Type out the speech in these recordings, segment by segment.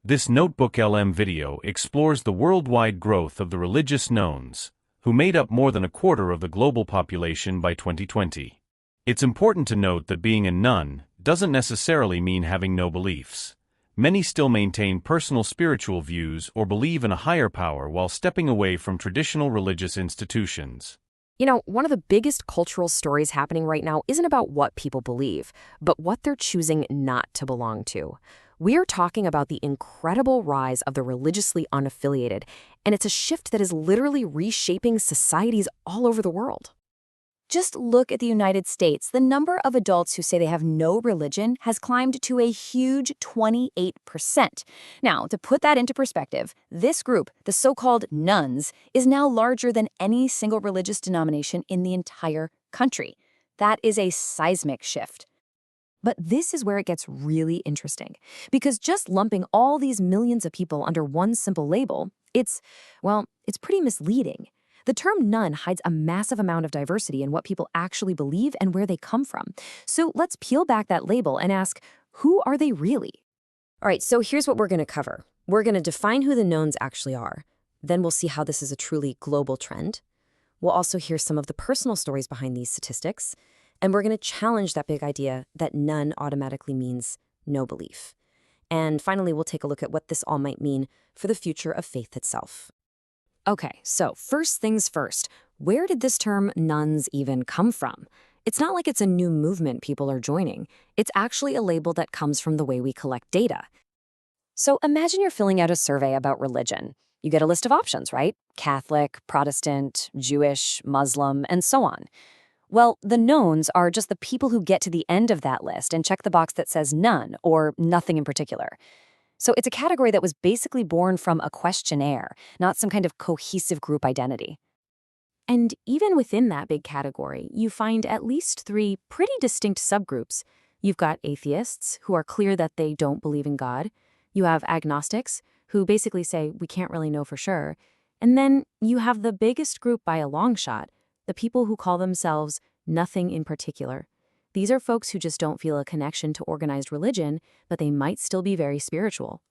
This Notebook LM video explores the worldwide growth of the religious nones, who made up more than a quarter of the global population by 2020. It's important to note that being a nun doesn't necessarily mean having no beliefs. Many still maintain personal spiritual views or believe in a higher power while stepping away from traditional religious institutions. You know, one of the biggest cultural stories happening right now isn't about what people believe, but what they're choosing not to belong to. We are talking about the incredible rise of the religiously unaffiliated, and it's a shift that is literally reshaping societies all over the world. Just look at the United States. The number of adults who say they have no religion has climbed to a huge 28%. Now, to put that into perspective, this group, the so-called nuns, is now larger than any single religious denomination in the entire country. That is a seismic shift. But this is where it gets really interesting, because just lumping all these millions of people under one simple label, it's pretty misleading. The term nun hides a massive amount of diversity in what people actually believe and where they come from. So let's peel back that label and ask, who are they really? All right, so here's what we're going to cover. We're going to define who the nones actually are. Then we'll see how this is a truly global trend. We'll also hear some of the personal stories behind these statistics. And we're going to challenge that big idea that none automatically means no belief. And finally, we'll take a look at what this all might mean for the future of faith itself. Okay, so first things first, where did this term nuns even come from? It's not like it's a new movement people are joining. It's actually a label that comes from the way we collect data. So imagine you're filling out a survey about religion. You get a list of options, right? Catholic, Protestant, Jewish, Muslim, and so on. Well, the nones are just the people who get to the end of that list and check the box that says none or nothing in particular. So it's a category that was basically born from a questionnaire, not some kind of cohesive group identity. And even within that big category, you find at least 3 pretty distinct subgroups. You've got atheists, who are clear that they don't believe in God. You have agnostics, who basically say we can't really know for sure. And then you have the biggest group by a long shot, the people who call themselves nothing in particular. These are folks who just don't feel a connection to organized religion, but they might still be very spiritual.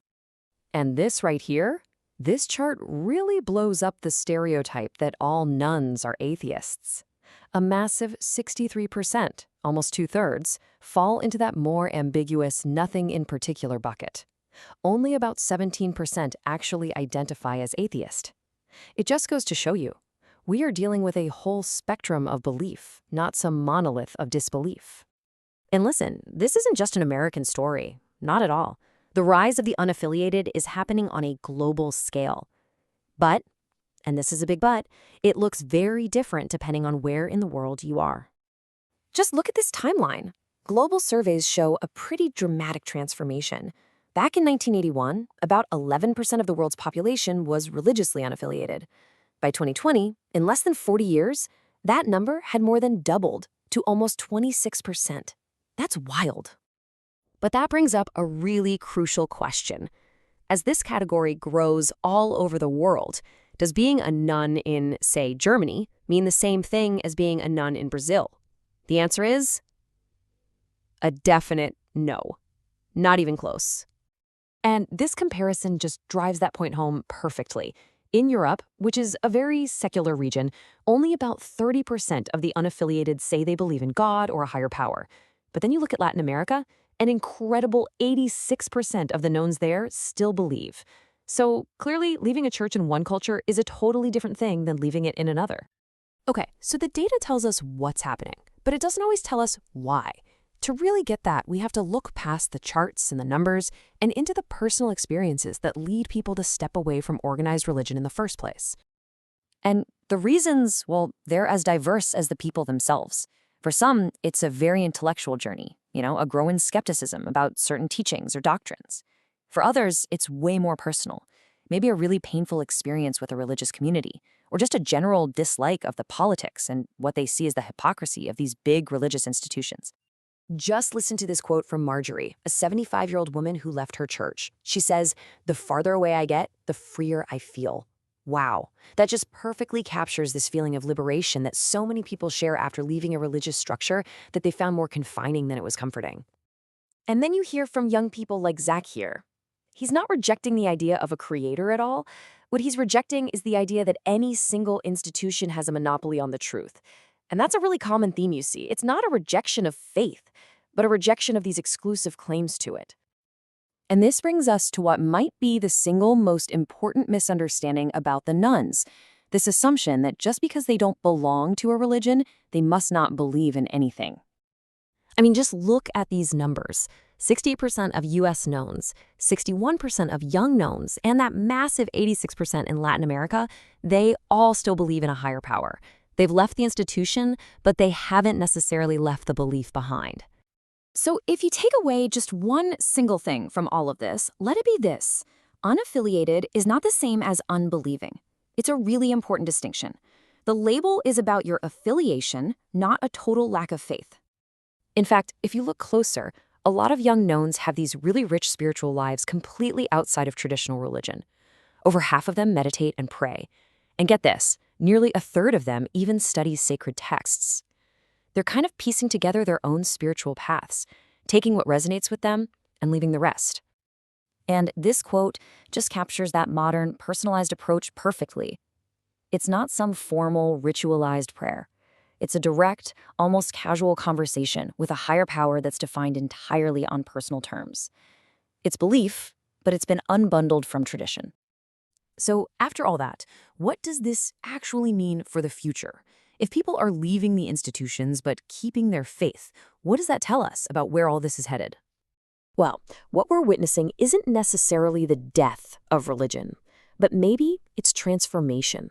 And this right here, this chart really blows up the stereotype that all nuns are atheists. A massive 63%, almost 2/3, fall into that more ambiguous nothing in particular bucket. Only about 17% actually identify as atheist. It just goes to show you, we are dealing with a whole spectrum of belief, not some monolith of disbelief. And listen, this isn't just an American story. Not at all. The rise of the unaffiliated is happening on a global scale. But, and this is a big but, it looks very different depending on where in the world you are. Just look at this timeline. Global surveys show a pretty dramatic transformation. Back in 1981, about 11% of the world's population was religiously unaffiliated. By 2020, in less than 40 years, that number had more than doubled to almost 26%. That's wild. But that brings up a really crucial question. As this category grows all over the world, does being a nun in, say, Germany mean the same thing as being a nun in Brazil? The answer is a definite no. Not even close. And this comparison just drives that point home perfectly. In Europe, which is a very secular region, only about 30% of the unaffiliated say they believe in God or a higher power. But then you look at Latin America, an incredible 86% of the nones there still believe. So clearly, leaving a church in one culture is a totally different thing than leaving it in another. Okay, so the data tells us what's happening, but it doesn't always tell us why. To really get that, we have to look past the charts and the numbers and into the personal experiences that lead people to step away from organized religion in the first place. And the reasons, well, they're as diverse as the people themselves. For some, it's a very intellectual journey, a growing skepticism about certain teachings or doctrines. For others, it's way more personal, maybe a really painful experience with a religious community, or just a general dislike of the politics and what they see as the hypocrisy of these big religious institutions. Just listen to this quote from Marjorie, a 75-year-old woman who left her church. She says, "The farther away I get, the freer I feel." Wow, that just perfectly captures this feeling of liberation that so many people share after leaving a religious structure that they found more confining than it was comforting. And then you hear from young people like Zach here. He's not rejecting the idea of a creator at all. What he's rejecting is the idea that any single institution has a monopoly on the truth. And that's a really common theme you see. It's not a rejection of faith, but a rejection of these exclusive claims to it. And this brings us to what might be the single most important misunderstanding about the nuns. This assumption that just because they don't belong to a religion, they must not believe in anything. I mean, just look at these numbers. 60% of U.S. nones, 61% of young nones, and that massive 86% in Latin America, they all still believe in a higher power. They've left the institution, but they haven't necessarily left the belief behind. So if you take away just one single thing from all of this, let it be this. Unaffiliated is not the same as unbelieving. It's a really important distinction. The label is about your affiliation, not a total lack of faith. In fact, if you look closer, a lot of young nones have these really rich spiritual lives completely outside of traditional religion. Over half of them meditate and pray. And get this, nearly a third of them even study sacred texts. They're kind of piecing together their own spiritual paths, taking what resonates with them and leaving the rest. And this quote just captures that modern, personalized approach perfectly. It's not some formal, ritualized prayer. It's a direct, almost casual conversation with a higher power that's defined entirely on personal terms. It's belief, but it's been unbundled from tradition. So after all that, what does this actually mean for the future? If people are leaving the institutions but keeping their faith, what does that tell us about where all this is headed? Well, what we're witnessing isn't necessarily the death of religion, but maybe it's transformation.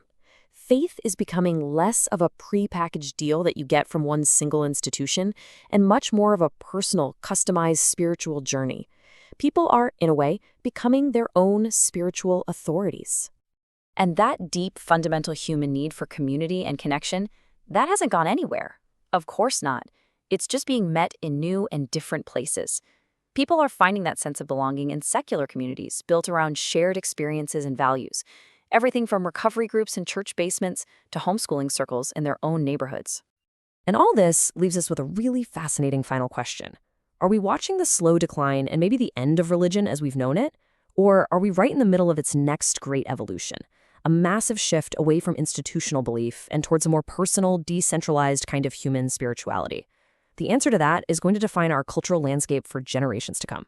Faith is becoming less of a prepackaged deal that you get from one single institution and much more of a personal, customized spiritual journey. People are, in a way, becoming their own spiritual authorities. And that deep, fundamental human need for community and connection, that hasn't gone anywhere. Of course not. It's just being met in new and different places. People are finding that sense of belonging in secular communities built around shared experiences and values. Everything from recovery groups in church basements to homeschooling circles in their own neighborhoods. And all this leaves us with a really fascinating final question. Are we watching the slow decline and maybe the end of religion as we've known it? Or are we right in the middle of its next great evolution? A massive shift away from institutional belief and towards a more personal, decentralized kind of human spirituality. The answer to that is going to define our cultural landscape for generations to come.